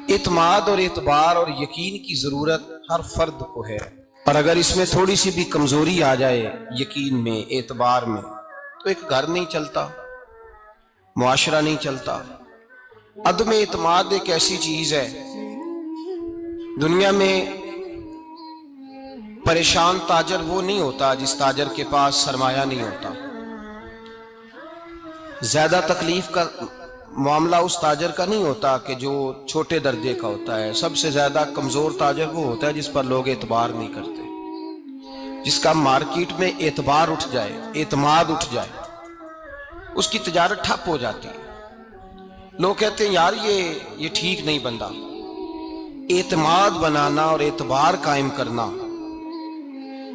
اعتماد اور اعتبار اور یقین کی ضرورت ہر فرد کو ہے، اور اگر اس میں تھوڑی سی بھی کمزوری آ جائے یقین میں، اعتبار میں، تو ایک گھر نہیں چلتا، معاشرہ نہیں چلتا۔ عدم اعتماد ایک ایسی چیز ہے، دنیا میں پریشان تاجر وہ نہیں ہوتا جس تاجر کے پاس سرمایہ نہیں ہوتا۔ زیادہ تکلیف کا معاملہ اس تاجر کا نہیں ہوتا کہ جو چھوٹے درجے کا ہوتا ہے۔ سب سے زیادہ کمزور تاجر وہ ہوتا ہے جس پر لوگ اعتبار نہیں کرتے، جس کا مارکیٹ میں اعتبار اٹھ جائے، اعتماد اٹھ جائے، اس کی تجارت ٹھپ ہو جاتی ہے۔ لوگ کہتے ہیں یار یہ ٹھیک نہیں بندہ۔ اعتماد بنانا اور اعتبار قائم کرنا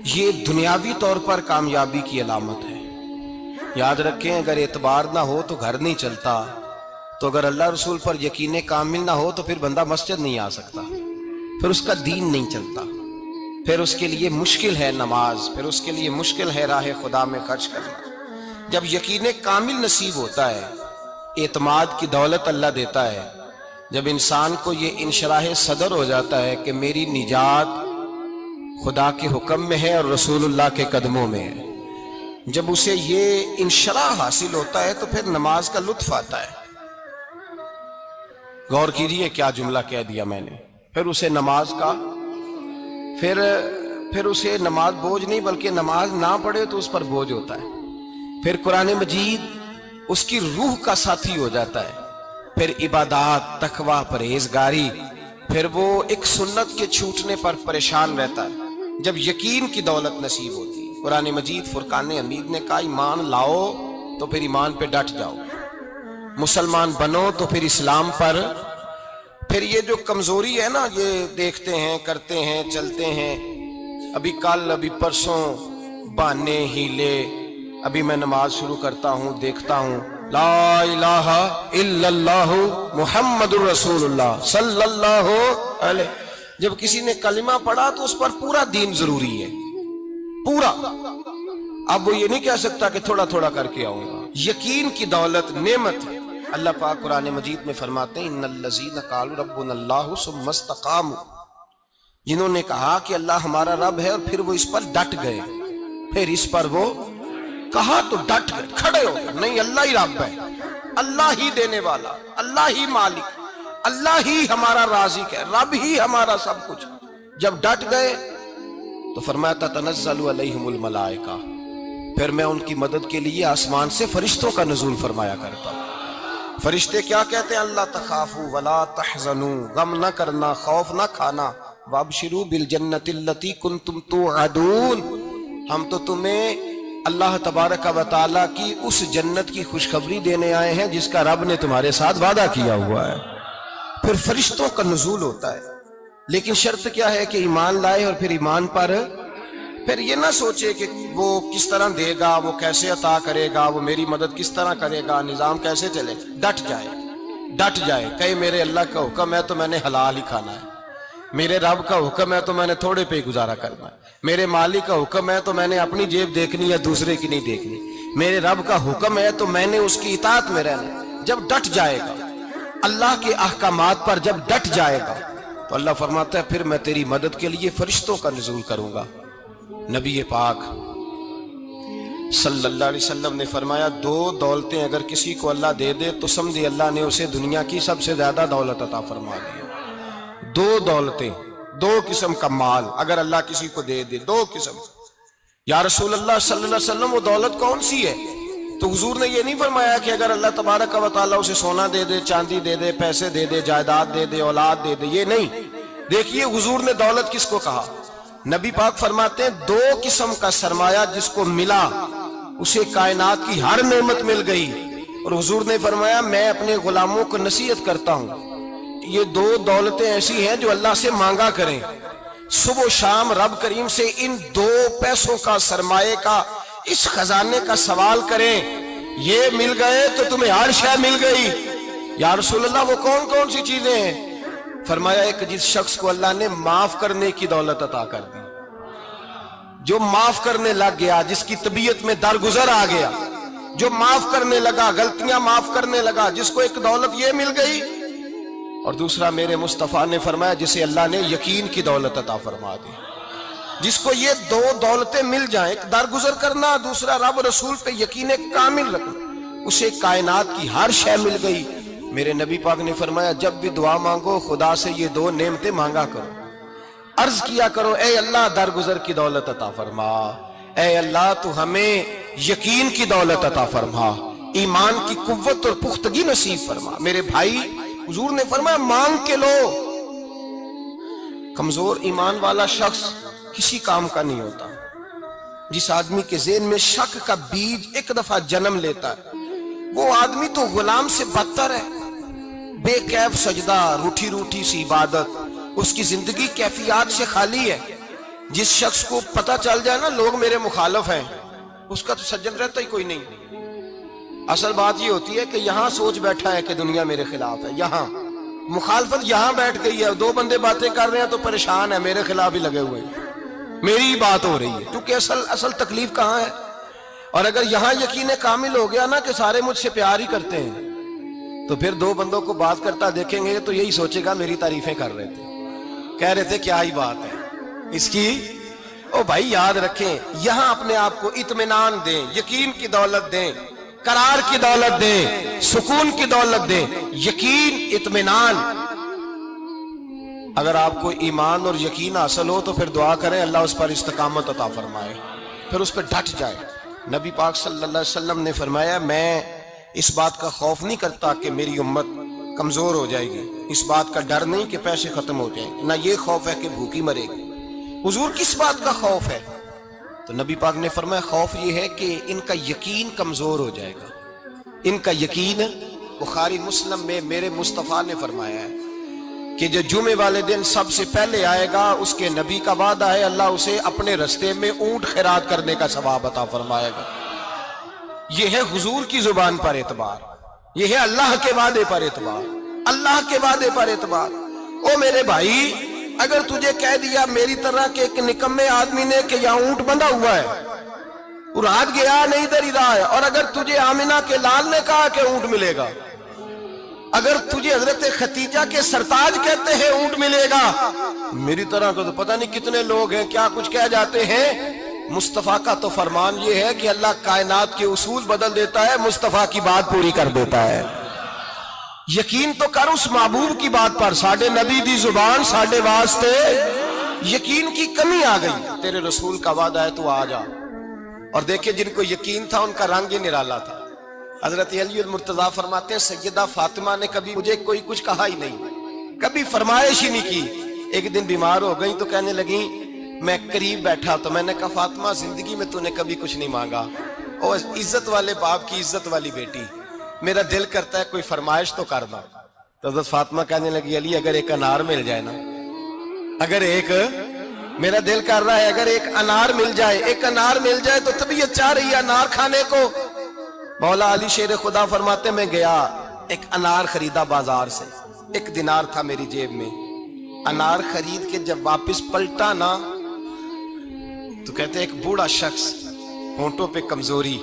یہ دنیاوی طور پر کامیابی کی علامت ہے۔ یاد رکھیں، اگر اعتبار نہ ہو تو گھر نہیں چلتا، تو اگر اللہ رسول پر یقین کامل نہ ہو تو پھر بندہ مسجد نہیں آ سکتا، پھر اس کا دین نہیں چلتا، پھر اس کے لیے مشکل ہے نماز، پھر اس کے لیے مشکل ہے راہ خدا میں خرچ کرنا۔ جب یقین کامل نصیب ہوتا ہے، اعتماد کی دولت اللہ دیتا ہے، جب انسان کو یہ انشراح صدر ہو جاتا ہے کہ میری نجات خدا کے حکم میں ہے اور رسول اللہ کے قدموں میں ہے، جب اسے یہ انشراح حاصل ہوتا ہے تو پھر نماز کا لطف آتا ہے۔ غور کیجیے کیا جملہ کہہ دیا میں نے۔ پھر اسے نماز کا پھر اسے نماز بوجھ نہیں، بلکہ نماز نہ پڑھے تو اس پر بوجھ ہوتا ہے۔ پھر قرآن مجید اس کی روح کا ساتھی ہو جاتا ہے، پھر عبادات، تقوی، پرہیزگاری، پھر وہ ایک سنت کے چھوٹنے پر پریشان رہتا ہے جب یقین کی دولت نصیب ہوتی ہے۔ قرآن مجید فرقان حمید نے کہا ایمان لاؤ تو پھر ایمان پہ ڈٹ جاؤ، مسلمان بنو تو پھر اسلام پر۔ پھر یہ جو کمزوری ہے نا، یہ دیکھتے ہیں، کرتے ہیں، چلتے ہیں، ابھی کل، ابھی پرسوں، بہانے، ہیلے، ابھی میں نماز شروع کرتا ہوں، دیکھتا ہوں لا الہ الا اللہ محمد الرسول اللہ صلی اللہ علیہ۔ جب کسی نے کلمہ پڑھا تو اس پر پورا دین ضروری ہے، پورا۔ اب وہ یہ نہیں کہہ سکتا کہ تھوڑا تھوڑا کر کے آؤں گا۔ یقین کی دولت نعمت ہے۔ اللہ پاک قرآن مجید میں فرماتے ہیں ان الذین قالوا ربنا اللہ ثم استقاموا، جنہوں نے کہا کہ اللہ ہمارا رب ہے اور پھر وہ اس پر ڈٹ گئے، پھر اس پر وہ کہا تو ڈٹ گئے، کھڑے ہو گئے، نہیں اللہ ہی رب ہے، اللہ ہی دینے والا، اللہ ہی مالک، اللہ ہی ہمارا رازق ہے، رب ہی ہمارا سب کچھ۔ جب ڈٹ گئے تو فرمایا تتنزل علیہم الملائکہ، پھر میں ان کی مدد کے لیے آسمان سے فرشتوں کا نزول فرمایا کرتا ہوں۔ فرشتے کیا کہتے ہیں؟ اللہ تخافوا ولا تحزنوا، غم نہ کرنا، خوف نہ کھانا، وابشروا بالجنۃ التی کنتم توعدون، ہم تو تمہیں اللہ تبارک و تعالیٰ کی اس جنت کی خوشخبری دینے آئے ہیں جس کا رب نے تمہارے ساتھ وعدہ کیا ہوا ہے۔ پھر فرشتوں کا نزول ہوتا ہے، لیکن شرط کیا ہے کہ ایمان لائے، اور پھر ایمان پر پھر یہ نہ سوچے کہ وہ کس طرح دے گا، وہ کیسے عطا کرے گا، وہ میری مدد کس طرح کرے گا، نظام کیسے چلے۔ ڈٹ جائے، کہے میرے اللہ کا حکم ہے تو میں نے حلال ہی کھانا ہے، میرے رب کا حکم ہے تو میں نے تھوڑے پہ گزارا کرنا ہے، میرے مالک کا حکم ہے تو میں نے اپنی جیب دیکھنی ہے، دوسرے کی نہیں دیکھنی، میرے رب کا حکم ہے تو میں نے اس کی اطاعت میں رہنا۔ جب ڈٹ جائے گا اللہ کے احکامات پر، جب ڈٹ جائے گا تو اللہ فرماتا ہے پھر میں تیری مدد کے لیے فرشتوں کا نزول کروں گا۔ نبی پاک صلی اللہ علیہ وسلم نے فرمایا دو دولتیں اگر کسی کو اللہ دے دے تو سمجھے اللہ نے اسے دنیا کی سب سے زیادہ دولت عطا فرما دی۔ دو دولتیں، دو قسم کا مال اگر اللہ کسی کو دے دے، دو قسم۔ یا رسول اللہ صلی اللہ علیہ وسلم وہ دولت کون سی ہے؟ تو حضور نے یہ نہیں فرمایا کہ اگر اللہ تبارک و تعالیٰ اسے سونا دے دے، چاندی دے دے، پیسے دے دے، جائیداد دے دے، اولاد دے دے، یہ نہیں۔ دیکھیے حضور نے دولت کس کو کہا؟ نبی پاک فرماتے ہیں دو قسم کا سرمایہ جس کو ملا اسے کائنات کی ہر نعمت مل گئی، اور حضور نے فرمایا میں اپنے غلاموں کو نصیحت کرتا ہوں یہ دو دولتیں ایسی ہیں جو اللہ سے مانگا کریں، صبح و شام رب کریم سے ان دو پیسوں کا، سرمایے کا، اس خزانے کا سوال کریں، یہ مل گئے تو تمہیں ہر شے مل گئی۔ یا رسول اللہ وہ کون کون سی چیزیں ہیں؟ فرمایا ایک جس شخص کو اللہ نے معاف کرنے کی دولت عطا کر دی، جو معاف کرنے لگ گیا، جس کی طبیعت میں درگزر آ گیا، جو معاف کرنے لگا، غلطیاں معاف کرنے لگا، جس کو ایک دولت یہ مل گئی، اور دوسرا میرے مصطفیٰ نے فرمایا جسے اللہ نے یقین کی دولت عطا فرما دی. جس کو یہ دو دولتیں مل جائیں، ایک درگزر کرنا، دوسرا رب رسول پہ یقین کامل رکھنا، اسے کائنات کی ہر شے مل گئی. میرے نبی پاک نے فرمایا جب بھی دعا مانگو خدا سے یہ دو نعمتیں مانگا کرو، عرض کیا کرو اے اللہ درگزر کی دولت عطا فرما، اے اللہ تو ہمیں یقین کی دولت عطا فرما، ایمان کی قوت اور پختگی نصیب فرما. میرے بھائی حضور نے فرمایا مانگ کے لو. کمزور ایمان والا شخص کسی کام کا نہیں ہوتا. جس آدمی کے ذہن میں شک کا بیج ایک دفعہ جنم لیتا ہے وہ آدمی تو غلام سے بدتر ہے. بے کیف سجدہ، روٹھی روٹھی سی عبادت، اس کی زندگی کیفیات سے خالی ہے. جس شخص کو پتہ چل جائے نا لوگ میرے مخالف ہیں، اس کا تو سجن رہتا ہی کوئی نہیں. اصل بات یہ ہوتی ہے کہ یہاں سوچ بیٹھا ہے کہ دنیا میرے خلاف ہے، یہاں مخالفت یہاں بیٹھ گئی ہے، دو بندے باتیں کر رہے ہیں تو پریشان ہے، میرے خلاف ہی لگے ہوئے ہیں، میری ہی بات ہو رہی ہے. کیونکہ اصل تکلیف کہاں ہے؟ اور اگر یہاں یقین کامل ہو گیا نا کہ سارے مجھ سے پیار ہی کرتے ہیں، تو پھر دو بندوں کو بات کرتا دیکھیں گے تو یہی سوچے گا میری تعریفیں کر رہے تھے، کہہ رہے تھے کیا ہی بات ہے اس کی. او بھائی یاد رکھیں، یہاں اپنے آپ کو اطمینان دیں، یقین کی دولت دیں، قرار کی دولت دیں، سکون کی دولت دیں. یقین، اطمینان. اگر آپ کو ایمان اور یقین حاصل ہو تو پھر دعا کریں اللہ اس پر استقامت عطا فرمائے، پھر اس پہ ڈٹ جائے. نبی پاک صلی اللہ علیہ وسلم نے فرمایا میں اس بات کا خوف نہیں کرتا کہ میری امت کمزور ہو جائے گی، اس بات کا ڈر نہیں کہ پیسے ختم ہو جائیں، نہ یہ خوف ہے کہ بھوکی مرے گی. حضور کس بات کا خوف ہے؟ تو نبی پاک نے فرمایا خوف یہ ہے کہ ان کا یقین کمزور ہو جائے گا. ان کا یقین، بخاری مسلم میں میرے مصطفیٰ نے فرمایا ہے کہ جو جمعے والے دن سب سے پہلے آئے گا اس کے نبی کا وعدہ ہے اللہ اسے اپنے رستے میں اونٹ خیرات کرنے کا ثواب عطا فرمائے گا. یہ ہے حضور کی زبان پر اعتبار، یہ ہے اللہ کے وعدے پر اعتبار، اللہ کے وعدے پر اعتبار. او میرے بھائی اگر تجھے کہہ دیا میری طرح کے ایک نکمے آدمی نے کہ یہاں اونٹ بندھا ہوا ہے، وہ رات گیا نہیں ادھر ہی رہا ہے، اور اگر تجھے آمنہ کے لال نے کہا کہ اونٹ ملے گا، اگر تجھے حضرت ختیجہ کے سرتاج کہتے ہیں اونٹ ملے گا، میری طرح کا تو پتہ نہیں کتنے لوگ ہیں کیا کچھ کہہ جاتے ہیں. مصطفیٰ کا تو فرمان یہ ہے کہ اللہ کائنات کے اصول بدل دیتا ہے، مصطفیٰ کی بات پوری کر دیتا ہے. یقین تو کر اس محبوب کی بات پر، ساڈے نبی دی زبان ساڈے واسطے. یقین کی کمی آ گئی، تیرے رسول کا وعدہ ہے تو آ جا. اور دیکھیں جن کو یقین تھا ان کا رنگ ہی نرالا تھا. حضرت علی المرتضیٰ فرماتے ہیں سیدہ فاطمہ نے کبھی مجھے کوئی کچھ کہا ہی نہیں، کبھی فرمائش ہی نہیں کی. ایک دن بیمار ہو گئی تو کہنے لگیں، میں قریب بیٹھا تو میں نے کہا فاطمہ زندگی میں تو نے کبھی کچھ نہیں مانگا، اور عزت والے باپ کی عزت والی بیٹی، میرا دل کرتا ہے کوئی فرمائش تو کرنا. تو حضرت فاطمہ کہنے لگی علی اگر ایک انار مل جائے نا، اگر ایک، میرا دل کر رہا ہے اگر ایک انار مل جائے، ایک انار مل جائے تو طبیعت چاہ رہی ہے انار کھانے کو. مولا علی شیر خدا فرماتے میں گیا ایک انار خریدا بازار سے، 1 دینار تھا میری جیب میں. انار خرید کے جب واپس پلٹا نا تو کہتے ایک بوڑھا شخص، ہونٹوں پہ کمزوری.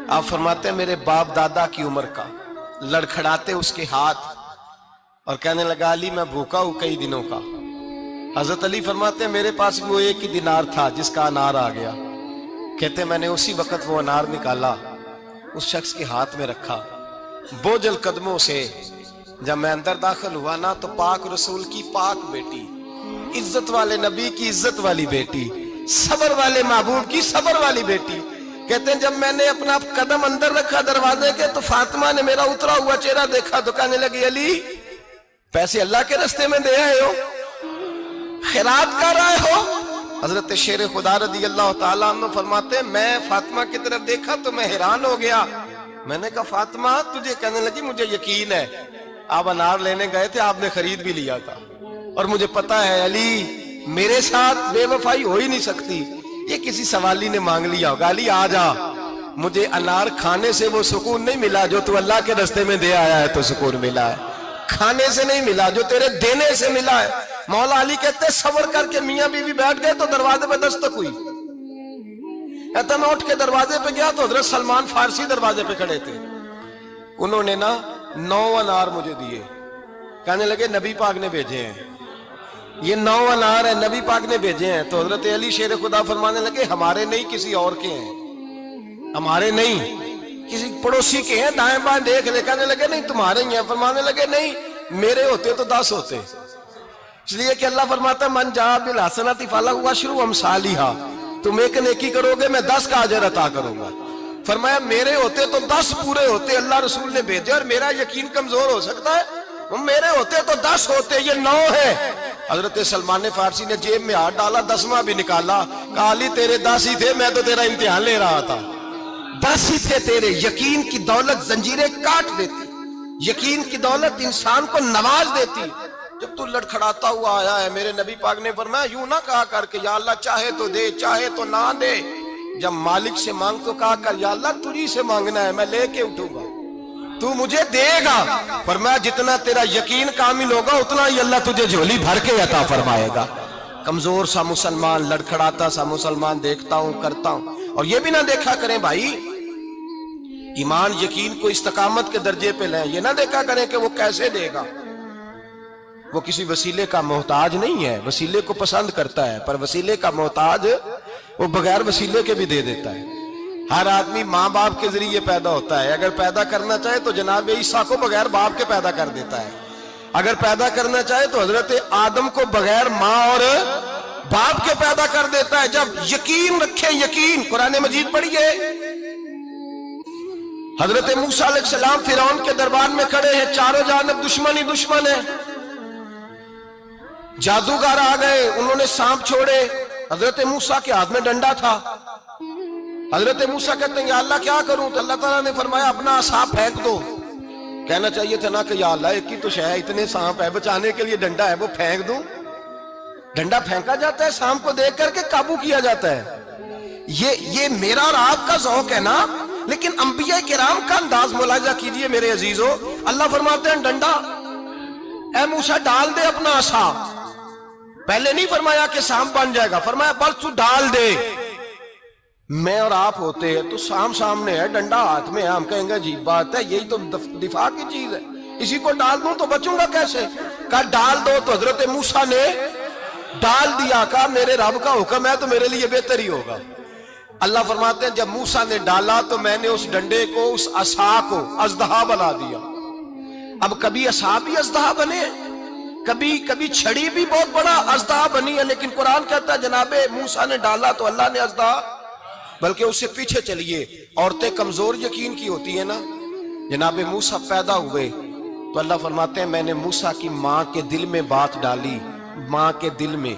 آپ فرماتے ہیں میرے باپ دادا کی عمر کا، لڑکھڑاتے اس کے ہاتھ اور کہنے لگا علی میں بھوکا ہوں کئی دنوں کا. حضرت علی فرماتے ہیں میرے پاس بھی وہ 1 ہی دینار تھا جس کا انار آ گیا. کہتے میں نے اسی وقت وہ انار نکالا، اس شخص کے ہاتھ میں رکھا، بوجھل قدموں سے جب میں اندر داخل ہوا نا تو پاک رسول کی پاک بیٹی، عزت والے نبی کی عزت والی بیٹی، صبر والے محبوب کی صبر والی بیٹی. کہتے ہیں جب میں نے اپنا قدم اندر رکھا دروازے کے تو فاطمہ نے میرا اترا ہوا چہرہ دیکھا تو کہنے لگی علی پیسے اللہ کے رستے میں دے آئے ہو، خیرات کر رہے ہو. حضرت شیر خدا رضی اللہ تعالیٰ عنہ فرماتے ہیں میں فاطمہ کی طرف دیکھا تو میں حیران ہو گیا. میں نے کہا فاطمہ تجھے، کہنے لگی مجھے یقین ہے آپ انار لینے گئے تھے، آپ نے خرید بھی لیا تھا، اور مجھے پتا ہے علی میرے ساتھ بے وفائی ہو ہی نہیں سکتی، یہ کسی سوالی نے مانگ لیا ہوگا. علی آ جا، مجھے انار کھانے سے وہ سکون نہیں ملا جو تو اللہ کے راستے میں دے آیا ہے تو سکون ملا ہے، کھانے سے نہیں ملا جو تیرے دینے سے ملا ہے. مولا علی کہتے ہیں صبر کر کے میاں بیوی بیٹھ گئے تو دروازے پہ دستک ہوئی. کہتا میں اٹھ کے دروازے پہ گیا تو حضرت سلمان فارسی دروازے پہ کھڑے تھے. انہوں نے نا 9 انار مجھے دیے. کہنے لگے نبی پاک نے بھیجے ہیں، یہ 9 انار ہے، نبی پاک نے بھیجے ہیں۔ تو حضرت علی شیر خدا فرمانے لگے ہمارے نہیں، کسی اور کے ہیں، ہمارے نہیں، کسی پڑوسی کے ہیں، دائیں بائیں دیکھ لے۔ کہنے لگے نہیں تمہارے ہی ہیں۔ فرمانے لگے نہیں، میرے ہوتے تو 10 ہوتے، اس لیے کہ اللہ فرماتا ہے من جاء بالحسنۃ فلہ عشر امثالھا، تم ایک نیکی کرو گے میں 10 کا اجر عطا کروں گا۔ فرمایا میرے ہوتے تو 10 پورے ہوتے، اللہ رسول نے بھیجے، اور میرا یقین کمزور ہو سکتا ہے، میرے ہوتے تو 10 ہوتے، یہ 9 ہے۔ حضرت سلمان فارسی نے جیب میں ہاتھ ڈالا، 10واں بھی نکالا، کہا علی تیرے 10 ہی تھے، میں تو تیرا امتحان لے رہا تھا، 10 ہی تھے تیرے۔ یقین کی دولت زنجیریں کاٹ دیتی، یقین کی دولت انسان کو نواز دیتی۔ جب تو لڑکھڑاتا ہوا آیا ہے، میرے نبی پاک نے فرمایا یوں نہ کہا کر کے یا اللہ چاہے تو دے چاہے تو نہ دے، جب مالک سے مانگ تو کہا کر یا اللہ تجھی سے مانگنا ہے، میں لے کے اٹھوں گا، تو مجھے دے گا۔ فرمایا جتنا تیرا یقین کامل ہوگا اتنا ہی اللہ تجھے جھولی بھر کے عطا فرمائے گا۔ کمزور سا مسلمان، لڑکھڑاتا سا مسلمان دیکھتا ہوں کرتا ہوں، اور یہ بھی نہ دیکھا کریں بھائی ایمان یقین کو استقامت کے درجے پہ لیں، یہ نہ دیکھا کریں کہ وہ کیسے دے گا، وہ کسی وسیلے کا محتاج نہیں ہے، وسیلے کو پسند کرتا ہے، پر وسیلے کا محتاج وہ بغیر وسیلے کے بھی دے دیتا ہے۔ ہر آدمی ماں باپ کے ذریعے پیدا ہوتا ہے، اگر پیدا کرنا چاہے تو جناب عیسیٰ کو بغیر باپ کے پیدا کر دیتا ہے، اگر پیدا کرنا چاہے تو حضرت آدم کو بغیر ماں اور باپ کے پیدا کر دیتا ہے۔ جب یقین رکھے، یقین، قرآن مجید پڑھیے، حضرت موسیٰ علیہ السلام فرعون کے دربار میں کھڑے ہیں، چاروں جانب دشمن ہی دشمن ہے، جادوگر آ گئے، انہوں نے سانپ چھوڑے، حضرت موسیٰ کے ہاتھ میں ڈنڈا تھا۔ حضرت موسیٰ کہتے ہیں یا اللہ کیا کروں؟ تو اللہ تعالیٰ نے فرمایا اپنا عصا پھینک دو۔ کہنا چاہیے تھا نا کہ یا اللہ ایک ہی تو شے ہے، اتنے سانپ ہے، بچانے کے لیے ڈنڈا ہے، وہ پھینک دوں؟ ڈنڈا پھینکا جاتا ہے، سانپ کو دیکھ کر کے قابو کیا جاتا ہے۔ یہ میرا اور آپ کا ذوق ہے نا، لیکن انبیاء کرام کا انداز ملاحظہ کیجئے میرے عزیزو۔ اللہ فرماتے ہیں ڈنڈا، اے موسیٰ ڈال دے اپنا عصا۔ پہلے نہیں فرمایا کہ سانپ بن جائے گا، فرمایا بس تو ڈال دے۔ میں اور آپ ہوتے ہیں تو سام سامنے ہے، ڈنڈا ہاتھ میں ہے، ہم کہیں گے عجیب بات ہے، یہی تو دفاع کی چیز ہے، اسی کو ڈال دوں تو بچوں گا کیسے؟ کہا ڈال دو، تو حضرت موسیٰ نے ڈال دیا، کہا میرے رب کا حکم ہے تو میرے لیے بہتر ہی ہوگا۔ اللہ فرماتے ہیں جب موسیٰ نے ڈالا تو میں نے اس ڈنڈے کو، اس عصا کو اژدہا بنا دیا۔ اب کبھی عصا بھی اژدہا بنے، کبھی چھڑی بھی بہت بڑا اژدہا بنی ہے، لیکن قرآن کہتا ہے جناب موسیٰ نے ڈالا تو اللہ نے اژدہا، بلکہ اس سے پیچھے چلیے، عورتیں کمزور یقین کی ہوتی ہیں نا۔ جناب موسیٰ پیدا ہوئے تو اللہ فرماتے ہیں میں نے موسیٰ کی ماں کے دل میں بات ڈالی، ماں کے دل میں،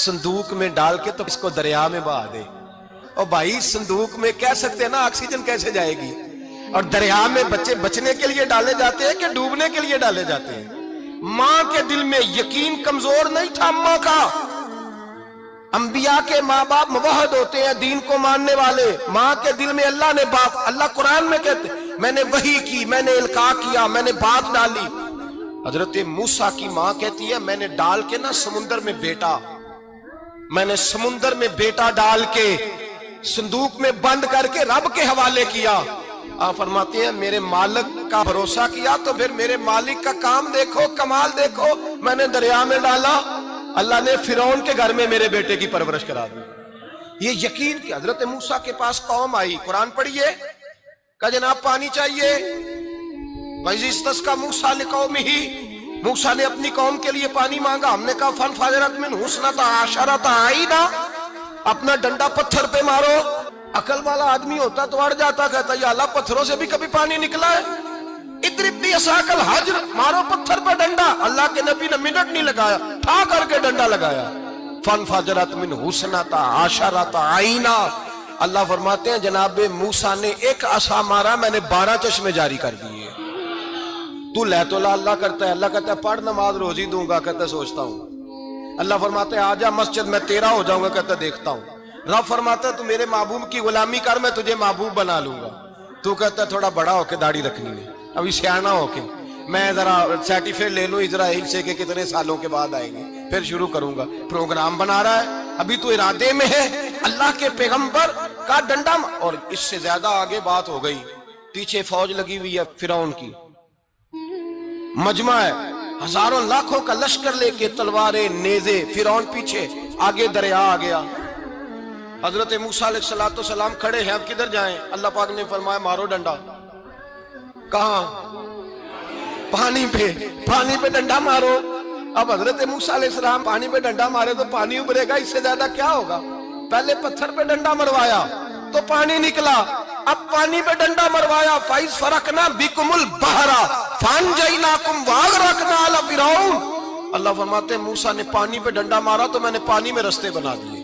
صندوق میں ڈال کے تو اس کو دریا میں بہا دے۔ اور بھائی صندوق میں کہہ سکتے ہیں نا آکسیجن کیسے جائے گی، اور دریا میں بچے بچنے کے لیے ڈالے جاتے ہیں کہ ڈوبنے کے لیے ڈالے جاتے ہیں؟ ماں کے دل میں یقین کمزور نہیں تھا ماں کا۔ انبیاء کے ماں باپ موحد ہوتے ہیں، دین کو ماننے والے، ماں کے دل میں اللہ نے بات، اللہ قرآن میں کہتے میں نے وحی کی، میں نے القاء کیا، میں نے بات ڈالی۔ حضرت موسیٰ کی ماں کہتی ہے میں نے ڈال کے نا سمندر میں بیٹا، میں نے سمندر میں بیٹا ڈال کے صندوق میں بند کر کے رب کے حوالے کیا۔ آپ فرماتے ہیں میرے مالک کا بھروسہ کیا تو پھر میرے مالک کا کام دیکھو، کمال دیکھو، میں نے دریا میں ڈالا، اللہ نے فرعون کے گھر میں میرے بیٹے کی پرورش کرا دی۔ یہ یقین کہ حضرت موسیٰ کے پاس قوم آئی، قرآن پڑھیے، کہا جناب پانی چاہیے، وَإِذِ اسْتَسْقَىٰ مُوسَىٰ لِقَوْمِهِ، موسیٰ نے اپنی قوم کے لیے پانی مانگا، ہم نے کہا فَانْفَجَرَتْ مِنْهُ اثْنَتَا عَشَرَةَ عَيْنًا، اپنا ڈنڈا پتھر پہ مارو۔ عقل والا آدمی ہوتا تو اڑ جاتا، کہتا یا اللہ پتھروں سے بھی کبھی پانی نکلا ہے؟ اضرب بعصاک الحجر، مارو پتھر پہ ڈنڈا۔ اللہ کے نبی نے منٹ نہیں لگایا، ٹھا کر کے ڈنڈا لگایا، فَانْفَجَرَتْ مِنْهُ اثْنَتَا عَشَرَةَ عَيْنًا۔ اللہ فرماتے ہیں جناب موسیٰ نے ایک عصا مارا، میں نے 12 چشمے جاری کر دیے۔ تو لے تو لا اللہ کرتا ہے، اللہ کہتا ہے پڑھ نماز روزی دوں گا، کہتا ہے سوچتا ہوں۔ اللہ فرماتا ہے آجا مسجد میں تیرا ہو جاؤں گا، کہتا ہے دیکھتا ہوں۔ رب فرماتا ہے تو میرے محبوب کی غلامی کر، میں تجھے محبوب بنا لوں گا۔ تو کہتا ہے تھوڑا بڑا ہو کے داڑھی رکھنی ہے، ابھی سیانہ ہو کے میں ذرا سرٹیفکیٹ لے لوں اسرائیل سے کہ کتنے سالوں کے بعد آئیں گے، پھر شروع کروں گا۔ پروگرام بنا رہا ہے، ابھی تو ارادے میں ہے۔ اللہ کے پیغمبر کا ڈنڈا، اور اس سے زیادہ آگے بات ہو گئی، پیچھے فوج لگی ہوئی ہے فرعون کی، مجمع ہے، ہزاروں لاکھوں کا لشکر لے کے تلواریں نیزے، فرعون پیچھے، آگے دریا آ گیا۔ حضرت موسیٰ علیہ السلام کھڑے ہیں، اب کدھر جائیں؟ اللہ پاک نے فرمایا مارو ڈنڈا۔ کہاں؟ پانی پہ ڈنڈا مارو۔ اب حضرت موسیٰ علیہ السلام پانی پہ ڈنڈا مارے تو پانی ابھرے گا، اس سے زیادہ کیا ہوگا؟ پہلے پتھر پہ ڈنڈا مروایا تو پانی نکلا، اب پانی پہ ڈنڈا مروایا، فَإِذْ فَرَقْنَا بِكُمُ الْبَحْرَ فَأَنْجَيْنَاكُمْ وَأَغْرَقْنَا آلَ فِرْعَوْنَ۔ اللہ فرماتے ہیں موسیٰ نے پانی پہ ڈنڈا مارا تو میں نے پانی میں رستے بنا دیے۔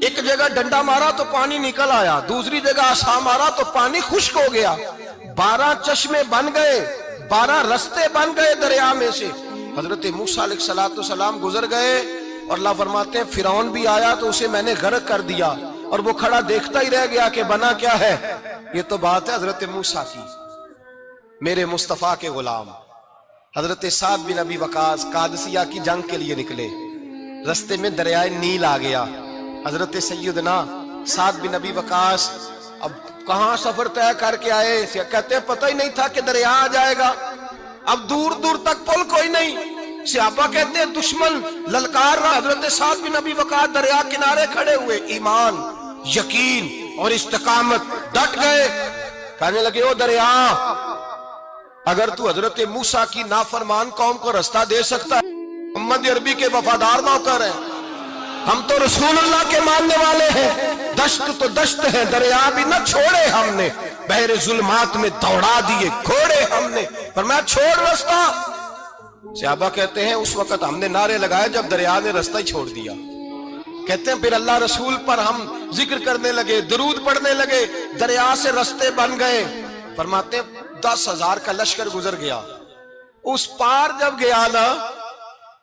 ایک جگہ ڈنڈا مارا تو پانی نکل آیا، دوسری جگہ عصا مارا تو پانی خشک ہو گیا، 12 چشمے بن گئے، 12 رستے بن گئے دریا میں سے۔ حضرت موسیٰ علیہ السلام گزر گئے اور اللہ فرماتے ہیں فرعون بھی آیا تو اسے میں نے غرق کر دیا، اور وہ کھڑا دیکھتا ہی رہ گیا کہ بنا کیا ہے۔ یہ تو بات ہے حضرت موسیٰ کی، میرے مصطفیٰ کے غلام۔ حضرت سعد بن ابی وقاص قادسیہ کی جنگ کے لیے نکلے، رستے میں دریائے نیل آ گیا۔ حضرت سیدنا سعد بن ابی وقاص اب کہاں سفر طے کر کے آئے، کہتے ہیں پتہ ہی نہیں تھا کہ دریا آ جائے گا، اب دور دور تک پل کوئی نہیں۔ صحابہ کہتے ہیں دشمن للکار رہا، حضرت سعد بن ابی وقاص دریا کنارے کھڑے ہوئے، ایمان، یقین اور استقامت، ڈٹ گئے، کہنے لگے او دریا، اگر تو حضرت موسیٰ کی نافرمان قوم کو رستہ دے سکتا ہے، محمد عربی کے وفادار نوکر ہیں، ہم تو رسول اللہ کے ماننے والے ہیں، دشت تو دشت ہے، دریا بھی نہ چھوڑے ہم نے، بحر ظلمات میں دوڑا دیے گھوڑے ہم نے، فرمایا چھوڑ رستہ۔ صحابہ کہتے ہیں اس وقت ہم نے نعرے لگائے جب دریا نے رستہ ہی چھوڑ دیا۔ کہتے ہیں پھر اللہ رسول پر ہم ذکر کرنے لگے، درود پڑھنے لگے، دریا سے رستے بن گئے۔ فرماتے ہیں 10,000 کا لشکر گزر گیا، اس پار جب گیا نا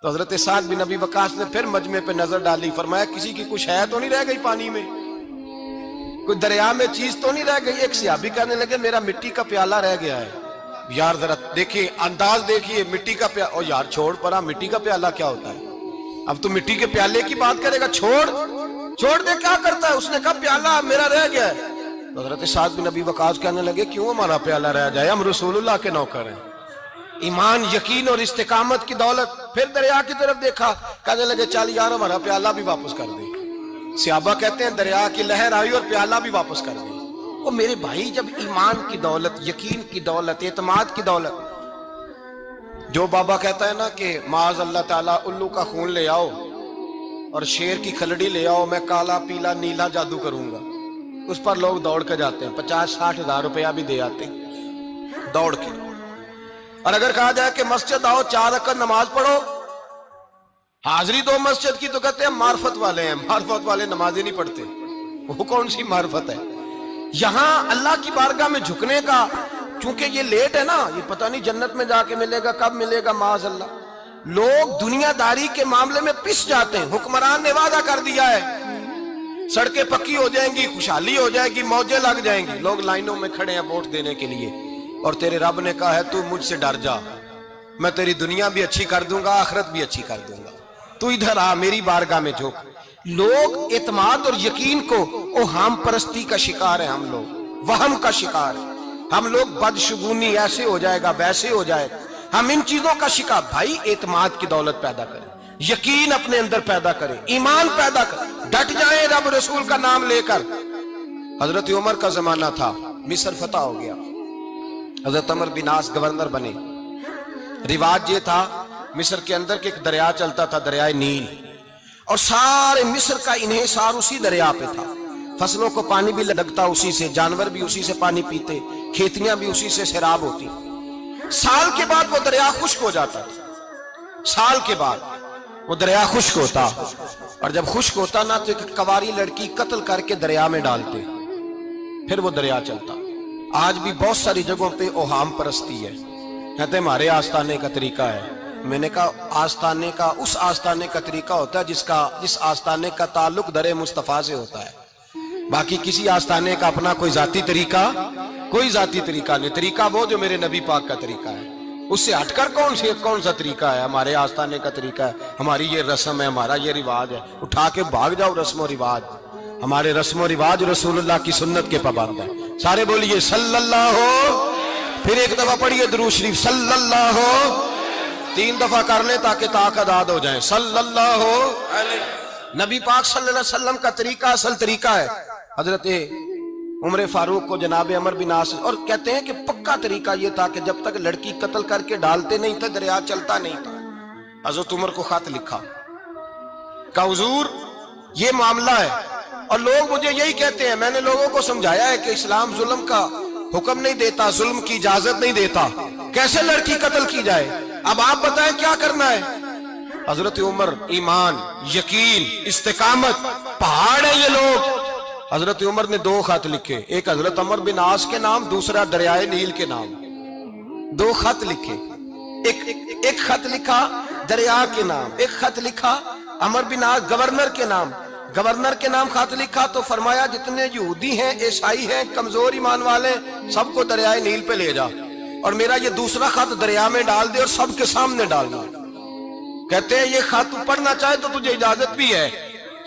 تو حضرت سعد بن ابی وقاص نے پھر مجمع پہ نظر ڈالی، فرمایا کسی کی کچھ ہے تو نہیں رہ گئی پانی میں، کوئی دریا میں چیز تو نہیں رہ گئی؟ ایک صحابی کہنے لگے میرا مٹی کا پیالہ رہ گیا ہے۔ یار ذرا دیکھیے انداز دیکھیے، مٹی کا پیالہ، او یار چھوڑ پرا، مٹی کا پیالہ کیا ہوتا ہے؟ اب تو مٹی کے پیالے کی بات کرے گا، چھوڑ دے، کیا کرتا ہے؟ اس نے کہا پیالہ میرا رہ گیا ہے۔ تو حضرت سعد بن ابی وقاص کہنے لگے کیوں ہمارا پیالہ رہ جائے، ہم رسول اللہ کے نوکر ہیں۔ ایمان، یقین اور استقامت کی دولت۔ پھر دریا کی طرف دیکھا، کہنے لگے چل یار ہمارا پیالہ بھی واپس کر دے۔ صحابہ کہتے ہیں دریا کی لہر آئی اور پیالہ بھی واپس کر دے۔ وہ میرے بھائی جب ایمان کی دولت، یقین کی دولت، اعتماد کی دولت، جو بابا کہتا ہے نا کہ معاذ اللہ تعالیٰ الو کا خون لے آؤ اور شیر کی کھلڑی لے آؤ، میں کالا پیلا نیلا جادو کروں گا، اس پر لوگ دوڑ کے جاتے ہیں، 50-60 ہزار روپیہ بھی دے آتے ہیں دوڑ کے۔ اور اگر کہا جائے کہ مسجد آؤ 4 رکعت نماز پڑھو، حاضری دو مسجد کی، تو کہتے ہیں معرفت والے ہیں، معرفت والے نماز ہی نہیں پڑھتے، وہ کون سی معرفت ہے؟ یہاں اللہ کی بارگاہ میں جھکنے کا، چونکہ یہ لیٹ ہے نا، یہ پتہ نہیں جنت میں جا کے ملے گا، کب ملے گا، معاذ اللہ۔ لوگ دنیا داری کے معاملے میں پس جاتے ہیں، حکمران نے وعدہ کر دیا ہے سڑکیں پکی ہو جائیں گی، خوشحالی ہو جائے گی، موجیں لگ جائیں گی، لوگ لائنوں میں کھڑے ہیں ووٹ دینے کے لیے، اور تیرے رب نے کہا ہے تو مجھ سے ڈر جا، میں تیری دنیا بھی اچھی کر دوں گا، آخرت بھی اچھی کر دوں گا، تو ادھر آ میری بارگاہ میں جھک۔ لوگ اعتماد اور یقین کو اوہام پرستی کا شکار ہیں، ہم لوگ وہم کا شکار ہیں، ہم لوگ بدشگونی، ایسے ہو جائے گا ویسے ہو جائے گا، ہم ان چیزوں کا شکار۔ بھائی اعتماد کی دولت پیدا کریں، یقین اپنے اندر پیدا کریں، ایمان پیدا کریں، ڈٹ جائیں رب رسول کا نام لے کر۔ حضرت عمر کا زمانہ تھا، مصر فتح ہو گیا، حضرت عمر بن عاص گورنر بنے۔ رواج یہ تھا مصر کے اندر کہ ایک دریا چلتا تھا، دریائے نیل، اور سارے مصر کا انحصار اسی دریا پہ تھا، فصلوں کو پانی بھی لگتا اسی سے، جانور بھی اسی سے پانی پیتے، کھیتیاں بھی اسی سے سیراب ہوتی۔ سال کے بعد وہ دریا خشک ہو جاتا تھا، سال کے بعد وہ دریا خشک ہوتا، اور جب خشک ہوتا نا تو ایک کواری لڑکی قتل کر کے دریا میں ڈالتے، پھر وہ دریا چلتا۔ آج بھی بہت ساری جگہوں پہ اوہام پرستی ہے، کہتے ہیں ہمارے آستانے کا طریقہ ہے۔ میں نے کہا آستانے کا، اس آستانے کا طریقہ ہوتا ہے جس آستانے کا تعلق در مصطفیٰ سے ہوتا ہے، باقی کسی آستانے کا اپنا کوئی ذاتی طریقہ نہیں۔ طریقہ وہ جو میرے نبی پاک کا طریقہ ہے، اس سے ہٹ کر کون سا طریقہ ہے؟ ہمارے آستانے کا طریقہ ہے، ہماری یہ رسم ہے، ہمارا یہ رواج ہے، اٹھا کے بھاگ جاؤ رسم و رواج۔ ہمارے رسم و رواج رسول اللہ کی سنت کے پابند ہیں۔ سارے بولیے صلی اللہ ہو، پھر ایک دفعہ پڑھیے درود شریف، صلی اللہ ہو۔ 3 دفعہ کر لیں تاکہ طاق اداد ہو جائیں. صلی اللہ علیہ. نبی پاک صلی اللہ علیہ وسلم کا طریقہ اصل طریقہ ہے. حضرت عمر فاروق کو جناب عمر بن عاص اور کہتے ہیں کہ پکا طریقہ یہ تھا کہ جب تک لڑکی قتل کر کے ڈالتے نہیں تھے دریا چلتا نہیں تھا. حضرت عمر کو خط لکھا کہ حضور یہ معاملہ ہے. اور لوگ مجھے یہی کہتے ہیں, میں نے لوگوں کو سمجھایا ہے کہ اسلام ظلم کا حکم نہیں دیتا, ظلم کی اجازت نہیں دیتا, کیسے لڑکی قتل کی جائے. اب آپ بتائیں کیا کرنا ہے. حضرت عمر ایمان, یقین, استقامت, پہاڑ ہے یہ لوگ. حضرت عمر نے 2 خط لکھے, ایک حضرت عمر بن عاص کے نام, دوسرا دریائے نیل کے نام. 2 خط لکھے. ایک خط لکھا دریا کے نام, ایک خط لکھا عمر بن عاص گورنر کے نام. گورنر کے نام خط لکھا تو فرمایا جتنے یہودی ہیں, عیسائی ہیں, کمزور ایمان والے, سب کو دریائے نیل پہ لے جا, اور میرا یہ دوسرا خط دریا میں ڈال دے اور سب کے سامنے ڈالنا. کہتے ہیں یہ خط پڑھنا چاہے تو تجھے اجازت بھی ہے,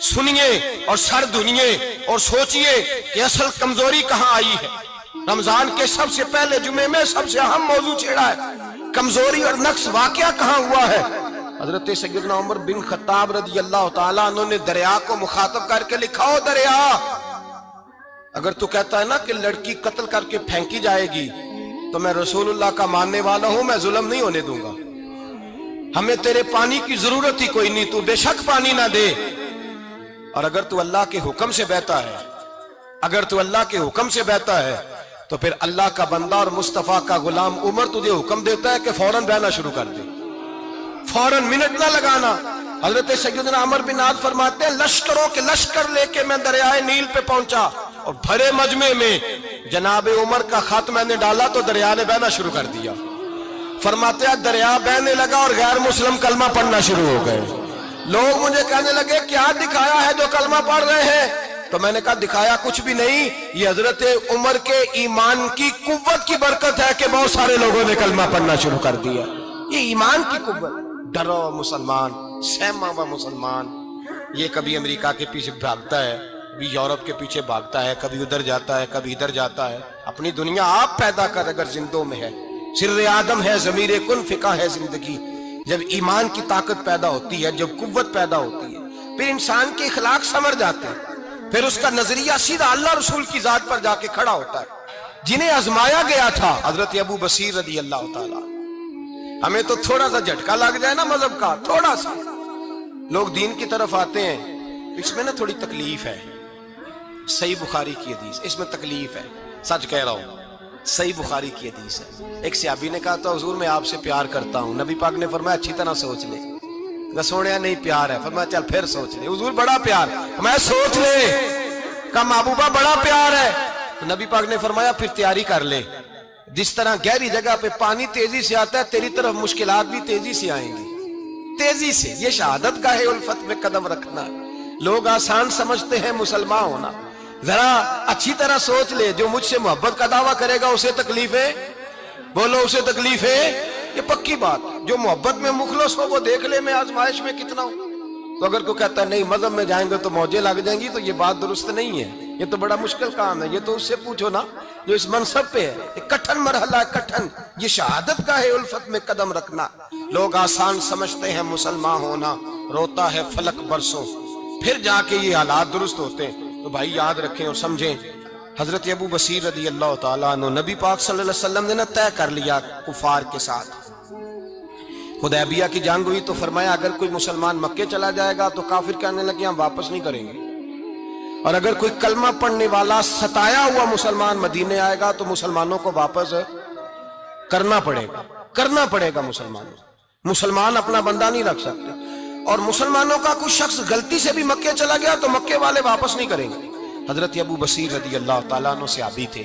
سنیے اور سر دھنیے اور سوچئے کہ اصل کمزوری کہاں آئی ہے. رمضان کے سب سے پہلے جمعے میں سب سے اہم موضوع چھیڑا ہے, کمزوری اور نقص واقعہ کہاں ہوا ہے. حضرت سیدنا عمر بن خطاب رضی اللہ تعالیٰ عنہ نے دریا کو مخاطب کر کے لکھا, ہو دریا, اگر تو کہتا ہے نا کہ لڑکی قتل کر کے پھینکی جائے گی تو میں رسول اللہ کا ماننے والا ہوں, میں ظلم نہیں ہونے دوں گا. ہمیں تیرے پانی کی ضرورت ہی کوئی نہیں, تو بے شک پانی نہ دے. اور اگر تو اللہ کے حکم سے بہتا ہے, اگر تو اللہ کے حکم سے بہتا ہے تو پھر اللہ کا بندہ اور مصطفیٰ کا غلام عمر تجھے حکم دیتا ہے کہ فوراً بہنا شروع کر دے, فوراً منٹ نہ لگانا. حضرت سیدنا عمر بن عاص فرماتے ہیں لشکروں کے لشکر لے کے میں دریائے نیل پہ پہنچا اور بھرے مجمع میں جناب عمر کا خط میں نے ڈالا تو دریا نے بہنا شروع کر دیا. فرماتے ہیں دریا بہنے لگا اور غیر مسلم کلمہ پڑھنا شروع ہو گئے. لوگ مجھے کہنے لگے کیا دکھایا ہے جو کلمہ پڑھ رہے ہیں, تو میں نے کہا دکھایا کچھ بھی نہیں, یہ حضرت عمر کے ایمان کی قوت کی برکت ہے کہ بہت سارے لوگوں نے کلمہ پڑھنا شروع کر دیا. یہ ایمان کی قوت. ڈرو مسلمان, سہما ہوا مسلمان, یہ کبھی امریکہ کے پیچھے بھاگتا ہے, کبھی یورپ کے پیچھے بھاگتا ہے, کبھی ادھر جاتا ہے, کبھی ادھر جاتا ہے. اپنی دنیا آپ پیدا کر اگر زندوں میں ہے, سر آدم ہے, ضمیر کن فقہ ہے زندگی. جب ایمان کی طاقت پیدا ہوتی ہے, جب قوت پیدا ہوتی ہے, پھر انسان کے اخلاق سمر جاتے ہیں, پھر اس کا نظریہ سیدھا اللہ رسول کی ذات پر جا کے کھڑا ہوتا ہے. جنہیں آزمایا گیا تھا حضرت ابو بصیر رضی اللہ تعالیٰ, ہمیں تو تھوڑا سا جھٹکا لگ جائے نا مذہب کا, تھوڑا سا لوگ دین کی طرف آتے ہیں, اس میں نا تھوڑی تکلیف ہے. صحیح بخاری کی حدیث, اس میں تکلیف ہے, سچ کہہ رہا ہوں, صحیح بخاری کی حدیث ہے. ایک صحابی نے کہا تھا حضور میں آپ سے پیار کرتا ہوں. نبی پاک نے فرمایا اچھی طرح سوچ لے. سوڑیا نہیں پیار ہے. فرمایا چل پھر سوچ لے. حضور بڑا پیار, میں سوچ لے. کہا محبوبہ بڑا پیار ہے. تو نبی پاک نے فرمایا پھر تیاری کر لے, جس طرح گہری جگہ پہ پانی تیزی سے آتا ہے تیری طرف مشکلات بھی تیزی سے آئیں گی, تیزی سے. یہ شہادت کا ہے الفت میں قدم رکھنا. لوگ آسان سمجھتے ہیں مسلمان ہونا, ذرا اچھی طرح سوچ لے. جو مجھ سے محبت کا دعویٰ کرے گا اسے تکلیف ہے, بولو اسے تکلیف ہے, یہ پکی بات. جو محبت میں مخلص ہو وہ دیکھ لے میں آزمائش میں کتنا ہوں. تو اگر کوئی کہتا ہے نہیں مذہب میں جائیں گے تو موجیں لگ جائیں گی, تو یہ بات درست نہیں ہے. یہ تو بڑا مشکل کام ہے. یہ تو اس سے پوچھو نا جو اس منصب پہ ہے. ایک کٹھن مرحلہ ہے, کٹھن. یہ شہادت کا ہے الفت میں قدم رکھنا. لوگ آسان سمجھتے ہیں مسلمان ہونا, روتا ہے فلک برسوں, پھر جا کے یہ حالات درست ہوتے ہیں. تو بھائی یاد رکھیں اور سمجھیں, حضرت ابو بصیر رضی اللہ تعالیٰ عنہ, نبی پاک صلی اللہ علیہ وسلم نے طے کر لیا کفار کے ساتھ. حدیبیہ کی جنگ ہوئی تو فرمایا اگر کوئی مسلمان مکے چلا جائے گا تو کافر کہنے لگے ہم واپس نہیں کریں گے, اور اگر کوئی کلمہ پڑھنے والا ستایا ہوا مسلمان مدینے آئے گا تو مسلمانوں کو واپس کرنا پڑے گا, کرنا پڑے گا. مسلمان اپنا بندہ نہیں رکھ سکتے. اور مسلمانوں کا کوئی شخص غلطی سے بھی مکے چلا گیا تو مکے والے واپس نہیں کریں گے. حضرت ابو بصیر رضی اللہ تعالیٰ عنہ صحابی تھے,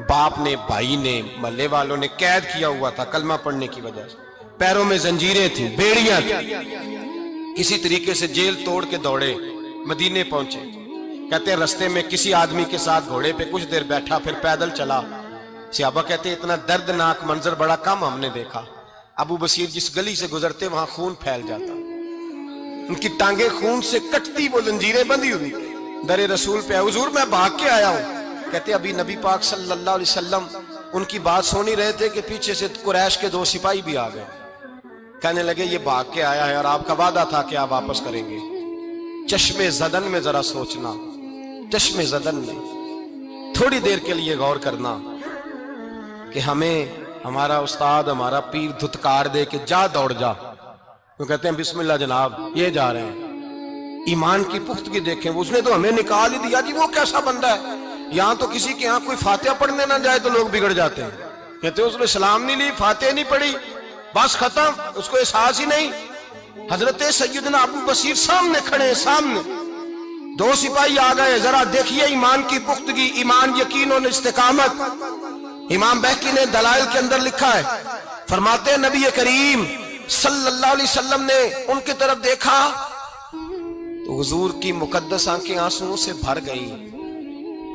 باپ نے, بھائی نے, محلے والوں نے قید کیا ہوا تھا کلمہ پڑھنے کی وجہ سے, پیروں میں زنجیریں تھیں, بیڑیاں تھیں. اسی طریقے سے جیل توڑ کے دوڑے, مدینے پہنچے. کہتے ہیں رستے میں کسی آدمی کے ساتھ گھوڑے پہ کچھ دیر بیٹھا, پھر پیدل چلا. صحابہ کہتے ہیں اتنا دردناک منظر بڑا کم ہم نے دیکھا. ابو بصیر جس گلی سے گزرتے وہاں خون پھیل جاتا, ان کی ٹانگیں خون سے کٹتی, وہ زنجیریں بندھی ہوئی. در رسول پہ حضور میں بھاگ کے آیا ہوں. کہتے ابھی نبی پاک صلی اللہ علیہ وسلم ان کی بات سن ہی رہے تھے کہ پیچھے سے قریش کے 2 سپاہی بھی آ گئے. کہنے لگے یہ بھاگ کے آیا ہے اور آپ کا وعدہ تھا کہ آپ واپس کریں گے. چشم زدن میں ذرا سوچنا، چشم زدن میں تھوڑی دیر کے لیے غور کرنا کہ ہمیں ہمارا استاد ہمارا پیر دھتکار دے کہ جا دوڑ جا، وہ کہتے ہیں بسم اللہ جناب یہ جا رہے ہیں. ایمان کی پختگی دیکھیں، اس نے تو ہمیں نکال ہی دیا جی، وہ کیسا بندہ ہے. یہاں تو کسی کے یہاں کوئی فاتحہ پڑھنے نہ جائے تو لوگ بگڑ جاتے ہیں. کہتے ہیں اس نے سلام نہیں لی، فاتحہ نہیں پڑھی، بس ختم، اس کو احساس ہی نہیں. حضرت سیدنا ابو بصیر سامنے کھڑے ہیں، سامنے 2 سپاہی آ گئے. ذرا دیکھیے ایمان کی پختگی، ایمان، یقین اور استقامت. امام بہقی نے دلائل کے اندر لکھا ہے، فرماتے ہیں نبی کریم صلی اللہ علیہ وسلم نے ان کی طرف دیکھا تو حضور کی مقدس آنکھیں آنسوؤں سے بھر گئیں.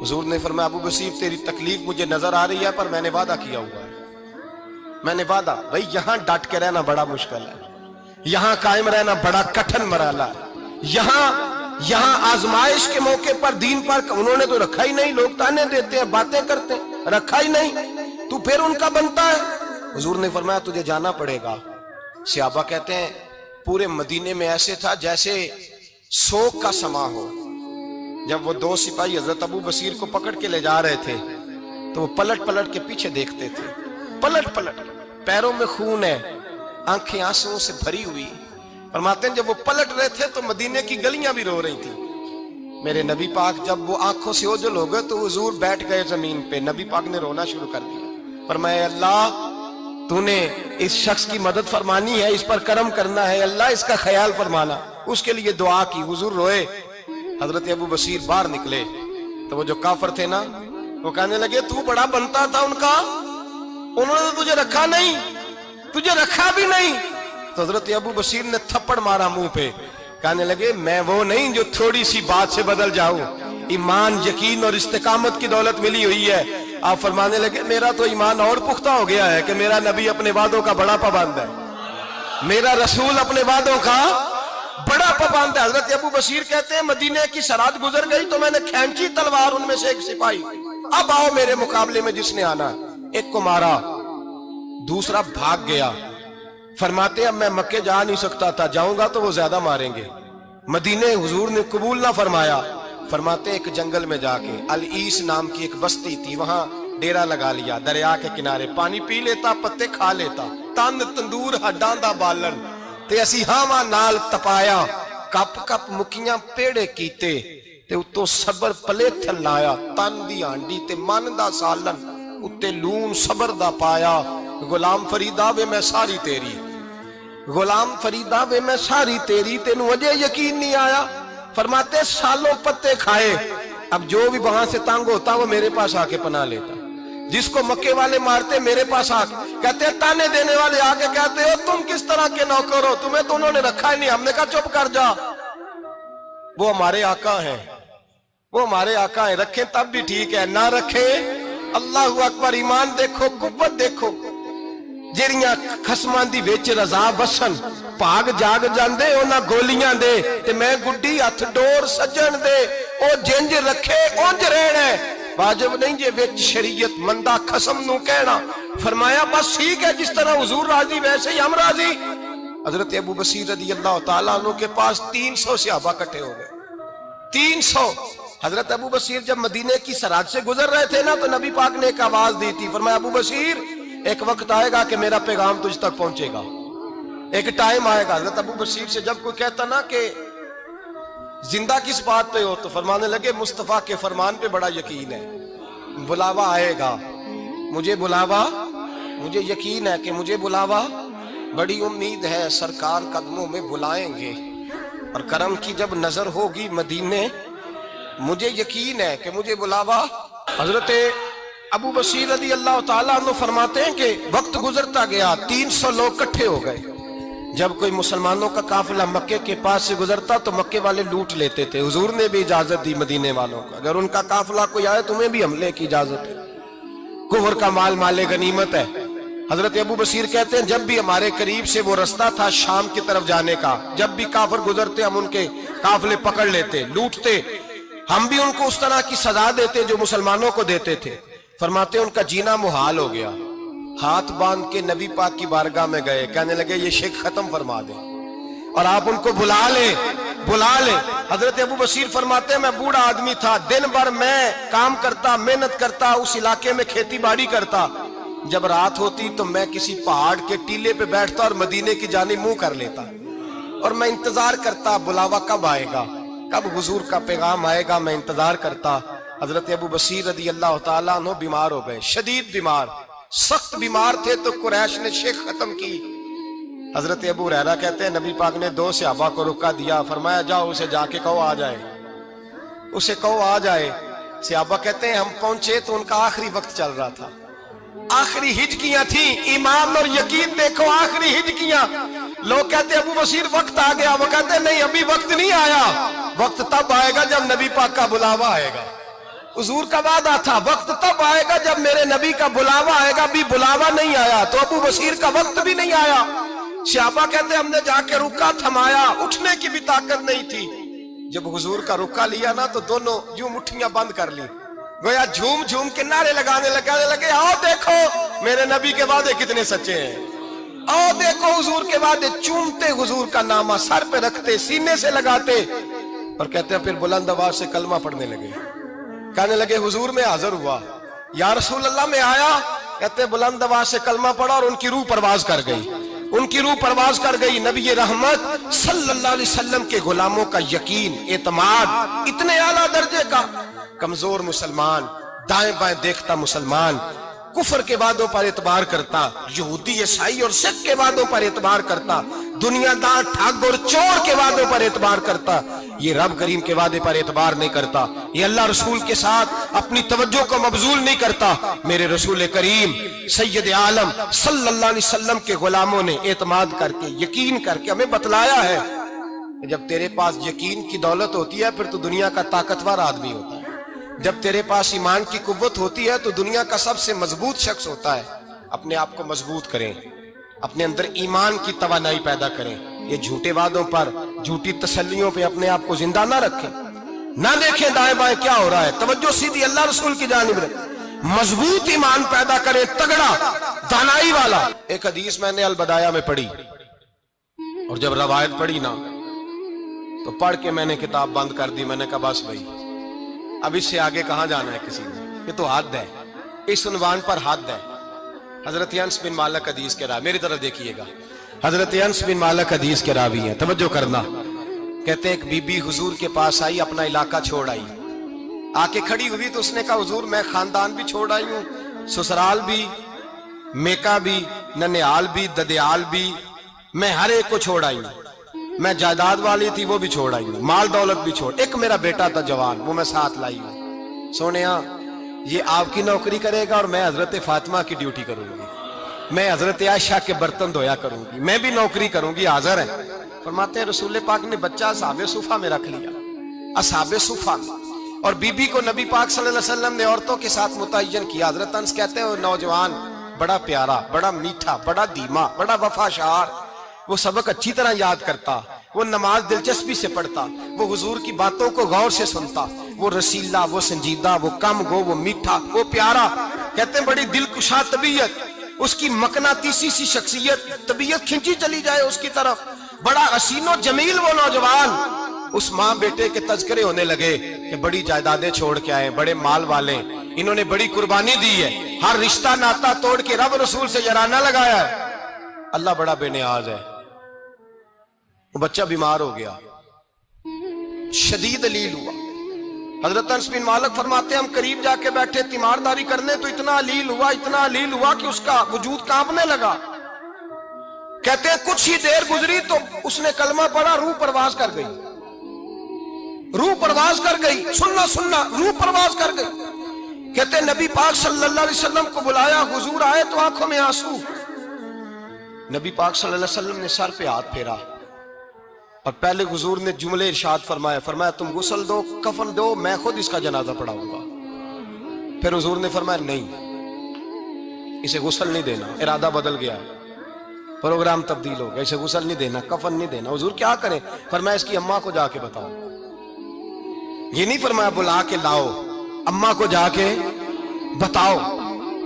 حضور نے فرمایا ابو بصیر تیری تکلیف مجھے نظر آ رہی ہے، پر میں نے وعدہ کیا ہوا ہے. میں نے وعدہ، بھئی یہاں ڈٹ کے رہنا بڑا مشکل ہے، یہاں قائم رہنا بڑا کٹھن مرحلہ ہے. یہاں آزمائش کے موقع پر دین پر انہوں نے تو رکھا ہی نہیں. لوگ تانے دیتے ہیں، باتیں کرتے ہیں، رکھا ہی نہیں، تو پھر ان کا بنتا ہے. حضور نے فرمایا تجھے جانا پڑے گا. صحابہ کہتے ہیں پورے مدینے میں ایسے تھا جیسے سوگ کا سما ہو. جب وہ 2 سپاہی حضرت ابو بصیر کو پکڑ کے لے جا رہے تھے تو وہ پلٹ پلٹ کے پیچھے دیکھتے تھے، پلٹ پلٹ، پیروں میں خون ہے، آنکھیں آنسوؤں سے بھری ہوئی. فرماتے ہیں جب وہ پلٹ رہے تھے تو مدینے کی گلیاں بھی رو رہی تھی. میرے نبی پاک جب وہ آنکھوں سے اوجھل ہو گئے تو حضور بیٹھ گئے زمین پہ. نبی پاک نے رونا شروع کر دیا. فرمایا اللہ تو نے اس شخص کی مدد فرمانی ہے، اس پر کرم کرنا ہے، اللہ اس کا خیال فرمانا. اس کے لیے دعا کی، حضور روئے. حضرت ابو بصیر باہر نکلے تو وہ جو کافر تھے نا وہ کہنے لگے تو بڑا بنتا تھا ان کا، انہوں نے تجھے رکھا نہیں، تجھے رکھا بھی نہیں. تو حضرت ابو بصیر نے تھپڑ مارا منہ پہ، کہنے لگے میں وہ نہیں جو تھوڑی سی بات سے بدل جاؤں. ایمان، یقین اور استقامت کی دولت ملی ہوئی ہے. آپ فرمانے لگے میرا تو ایمان اور پختہ ہو گیا ہے کہ میرا نبی اپنے وعدوں کا بڑا پابند ہے، میرا رسول اپنے وعدوں کا بڑا پابند ہے. حضرت ابو بصیر کہتے ہیں مدینے کی سرحد گزر گئی تو میں نے کھینچی تلوار، ان میں سے ایک سپاہی اب آؤ میرے مقابلے میں جس نے آنا. ایک کو مارا، دوسرا بھاگ گیا. فرماتے اب میں مکے جا نہیں سکتا تھا، جاؤں گا تو وہ زیادہ ماریں گے. مدینے حضور نے قبول نہ فرمایا. فرماتے ایک جنگل میں جا کے العیس نام کی ایک بستی تھی، وہاں ڈیرا لگا لیا، دریا کے کنارے، پانی پی لیتا، پتے کھا لیتا. تن تندور ہڈاں دا بالن تے اسی ہاواں نال تپایا، کپ کپ مکیاں پیڑے کیتے تے اتوں صبر پلیتھن لایا. تن دی ہانڈی تے من دا سالن اتے لون صبر دا پایا. غلام فریدا وے میں ساری تیری، غلام فریدا وے میں ساری تیری، تینوں اجے یقین نہیں آیا. فرماتے سالوں پتے کھائے، اب جو بھی وہاں سے تنگ ہوتا وہ میرے پاس آ کے پناہ لیتا. جس کو مکے والے مارتے میرے پاس آ کے کہتے ہیں، تانے دینے والے آ کے کہتے ہو تم کس طرح کے نوکر ہو، تمہیں تو انہوں نے رکھا ہی نہیں. ہم نے کہا چپ کر جا، وہ ہمارے آقا ہیں، وہ ہمارے آقا ہیں، رکھیں تب بھی ٹھیک ہے، نہ رکھیں اللہ اکبر. ایمان دیکھو، قوت دیکھو. جیڑیاں خسماں دی وچ رضا وسن بھاگ جاگ جاندے انہاں گولیاں دے تے میں گڈی ہتھ ڈور سجن دے. او جنج رکھے اونج رہنا ہے، واجب نہیں جے وچ شریعت مندہ خسم نو کہنا. فرمایا بس ٹھیک ہے، جس طرح حضور راضی ویسے ہی ہم راضی. حضرت ابو بصیر رضی اللہ تعالیٰ عنہ کے پاس 300 صحابہ کٹھے ہو گئے، 300. حضرت ابو بصیر جب مدینے کی سرحد سے گزر رہے تھے نا تو نبی پاک نے ایک آواز دی تھی. فرمایا ابو بصیر ایک وقت آئے گا کہ میرا پیغام تجھ تک پہنچے گا، ایک ٹائم آئے گا. حضرت ابو بصیر سے جب کوئی کہتا نا کہ زندہ کس بات پہ ہو تو فرمانے لگے مصطفیٰ کے فرمان پہ بڑا یقین ہے، بلاوا آئے گا، مجھے بلاوا، مجھے یقین ہے کہ مجھے بلاوا، بڑی امید ہے سرکار قدموں میں بلائیں گے اور کرم کی جب نظر ہوگی مدینے، مجھے یقین ہے کہ مجھے بلاوا. حضرت ابو بصیر رضی اللہ تعالیٰ عنہ فرماتے ہیں کہ وقت گزرتا گیا، 300 لوگ کٹھے ہو گئے. جب کوئی مسلمانوں کا قافلہ مکے کے پاس سے گزرتا تو مکے والے لوٹ لیتے تھے. حضور نے بھی اجازت دی مدینے والوں کو، اگر ان کا قافلہ کوئی آئے تمہیں بھی حملے کی اجازت ہے، کفر کا مال مال غنیمت ہے. حضرت ابو بصیر کہتے ہیں جب بھی ہمارے قریب سے وہ رستہ تھا شام کی طرف جانے کا، جب بھی کافر گزرتے ہم ان کے قافلے پکڑ لیتے، لوٹتے، ہم بھی ان کو اس طرح کی سزا دیتے جو مسلمانوں کو دیتے تھے. فرماتے ان کا جینا محال ہو گیا. ہاتھ باندھ کے نبی پاک کی بارگاہ میں گئے, کہنے لگے یہ شرک ختم فرما دیں اور آپ ان کو بلا لیں. حضرت ابو بصیر فرماتے ہیں میں بوڑھا آدمی تھا, دن بھر میں کام کرتا, محنت کرتا, اس علاقے میں کھیتی باڑی کرتا. جب رات ہوتی تو میں کسی پہاڑ کے ٹیلے پہ بیٹھتا اور مدینے کی جانب منہ کر لیتا اور میں انتظار کرتا بلاوا کب آئے گا, کب حضور کا پیغام آئے گا, میں انتظار کرتا. حضرت ابو بصیر رضی اللہ تعالیٰ عنہ بیمار ہو گئے, شدید بیمار, سخت بیمار تھے, تو قریش نے شرک ختم کی. حضرت ابو ہریرہ کہتے ہیں نبی پاک نے 2 صحابہ کو رکا دیا, فرمایا جاؤ اسے جا کے کہو آ جائے, اسے کہو آ جائے. صحابہ کہتے ہیں ہم پہنچے تو ان کا آخری وقت چل رہا تھا, آخری ہجکیاں تھیں. ایمان اور یقین دیکھو, آخری ہجکیاں. لوگ کہتے ہیں ابو بصیر وقت آ گیا, وہ کہتے ہیں نہیں ابھی وقت نہیں آیا, وقت تب آئے گا جب نبی پاک کا بلاوا آئے گا. حضور کا وعدہ تھا وقت تب آئے گا جب میرے نبی کا بلاوا آئے گا, بھی بلاوا نہیں آیا تو ابو بصیر کا وقت بھی نہیں آیا. صحابہ کہتے ہیں ہم نے جا کے رکا تھمایا, اٹھنے کی بھی طاقت نہیں تھی. جب حضور کا رکا لیا نا تو دونوں یوں مٹھیاں بند کر لی, گویا جھوم جھوم کے نعرے لگانے لگے آؤ دیکھو میرے نبی کے وعدے کتنے سچے ہیں, آؤ دیکھو حضور کے وعدے. چومتے حضور کا نامہ, سر پہ رکھتے, سینے سے لگاتے, اور کہتے ہیں پھر بلند آواز سے کلمہ پڑھنے لگے. کہنے لگے حضور میں حاضر ہوا, یا رسول اللہ میں آیا. کہتے ہیں بلند آواز سے کلمہ پڑھا اور ان کی روح پرواز کر گئی, ان کی روح پرواز کر گئی. نبی رحمت صلی اللہ علیہ وسلم کے غلاموں کا یقین, اعتماد اتنے اعلیٰ درجے کا. کمزور مسلمان, دائیں بائیں دیکھتا مسلمان, کفر کے وعدوں پر اعتبار کرتا, یہودی عیسائی اور سکھ کے وعدوں پر اعتبار کرتا, دنیا دار ٹھگ اور چور کے وعدوں پر اعتبار کرتا, یہ رب کریم کے وعدے پر اعتبار نہیں کرتا, یہ اللہ رسول کے ساتھ اپنی توجہ کو مبذول نہیں کرتا. میرے رسول کریم سید عالم صلی اللہ علیہ وسلم کے غلاموں نے اعتماد کر کے, یقین کر کے ہمیں بتلایا ہے کہ جب تیرے پاس یقین کی دولت ہوتی ہے پھر تو دنیا کا طاقتور آدمی ہوتا ہے. جب تیرے پاس ایمان کی قوت ہوتی ہے تو دنیا کا سب سے مضبوط شخص ہوتا ہے. اپنے آپ کو مضبوط کریں, اپنے اندر ایمان کی توانائی پیدا کریں. یہ جھوٹے وعدوں پر, جھوٹی تسلیوں پہ اپنے آپ کو زندہ نہ رکھیں, نہ دیکھیں دائیں بائیں کیا ہو رہا ہے, توجہ سیدھی اللہ رسول کی جانب رکھیں. مضبوط ایمان پیدا کریں, تگڑا, دانائی والا. ایک حدیث میں نے البدایہ میں پڑھی, اور جب روایت پڑھی نا تو پڑھ کے میں نے کتاب بند کر دی. میں نے کہا بس بھائی اب اس سے آگے کہاں جانا ہے کسی نے, یہ تو حد ہے, اس عنوان پر حد ہے. حضرت انس بن مالک حدیث کے راوی, میری طرف دیکھیے گا, حضرت انس بن مالک حدیث کے راوی ہیں, توجہ کرنا. کہتے ہیں ایک بی بی حضور کے پاس آئی, اپنا علاقہ چھوڑ آئی, آ کے کھڑی ہوئی تو اس نے کہا حضور میں خاندان بھی چھوڑ آئی ہوں, سسرال بھی, میکا بھی, ننیال بھی, ددیال بھی, میں ہر ایک کو چھوڑ آئی ہوں. میں جائیداد والی تھی وہ بھی چھوڑ آئی ہوں, مال دولت بھی چھوڑ, ایک میرا بیٹا تھا جوان وہ میں ساتھ لائی ہوں. سونیا یہ آپ کی نوکری کرے گا اور میں حضرت فاطمہ کی ڈیوٹی کروں گی, میں حضرت عائشہ کے برتن دھویا کروں گی, میں بھی نوکری کروں گی, حاضر ہیں. فرماتے ہیں رسول پاک نے بچہ اصحاب صفہ میں رکھ لیا, اصحاب صفہ میں, اور بی بی کو نبی پاک صلی اللہ علیہ وسلم نے عورتوں کے ساتھ متعین کیا. حضرت انس کہتے ہیں وہ نوجوان بڑا پیارا, بڑا میٹھا, بڑا دھیما, بڑا وفاشار, وہ سبق اچھی طرح یاد کرتا, وہ نماز دلچسپی سے پڑھتا, وہ حضور کی باتوں کو غور سے سنتا, وہ رسیلا, وہ سنجیدہ, وہ کم گو, وہ میٹھا, وہ پیارا. کہتے ہیں بڑی دل کشا طبیعت, اس کی مقناطیسی سی شخصیت, طبیعت کھنچی چلی جائے اس کی طرف, بڑا حسین و جمیل وہ نوجوان. اس ماں بیٹے کے تذکرے ہونے لگے کہ بڑی جائیدادیں چھوڑ کے آئے, بڑے مال والے, انہوں نے بڑی قربانی دی ہے, ہر رشتہ ناتا توڑ کے رب رسول سے یارانہ لگایا ہے. اللہ بڑا بے نیاز ہے. وہ بچہ بیمار ہو گیا, شدید علیل ہوا. حضرت انس بن مالک فرماتے ہیں ہم قریب جا کے بیٹھے تیمارداری کرنے تو اتنا علیل ہوا کہ اس کا وجود کانپنے لگا. کہتے ہیں کچھ ہی دیر گزری تو اس نے کلمہ پڑھا, روح پرواز کر گئی, روح پرواز کر گئی, سننا روح پرواز کر گئی. کہتے ہیں نبی پاک صلی اللہ علیہ وسلم کو بلایا, حضور آئے تو آنکھوں میں آنسو. نبی پاک صلی اللہ علیہ وسلم نے سر پہ ہاتھ پھیرا اور پہلے حضور نے جملے ارشاد فرمایا تم غسل دو, کفن دو, میں خود اس کا جنازہ پڑھاؤں گا. پھر حضور نے فرمایا نہیں, اسے غسل نہیں دینا, ارادہ بدل گیا, پروگرام تبدیل ہو گیا, اسے غسل نہیں دینا, کفن نہیں دینا. حضور کیا کریں؟ فرمایا اس کی اماں کو جا کے بتاؤ. یہ نہیں فرمایا بلا کے لاؤ, اماں کو جا کے بتاؤ.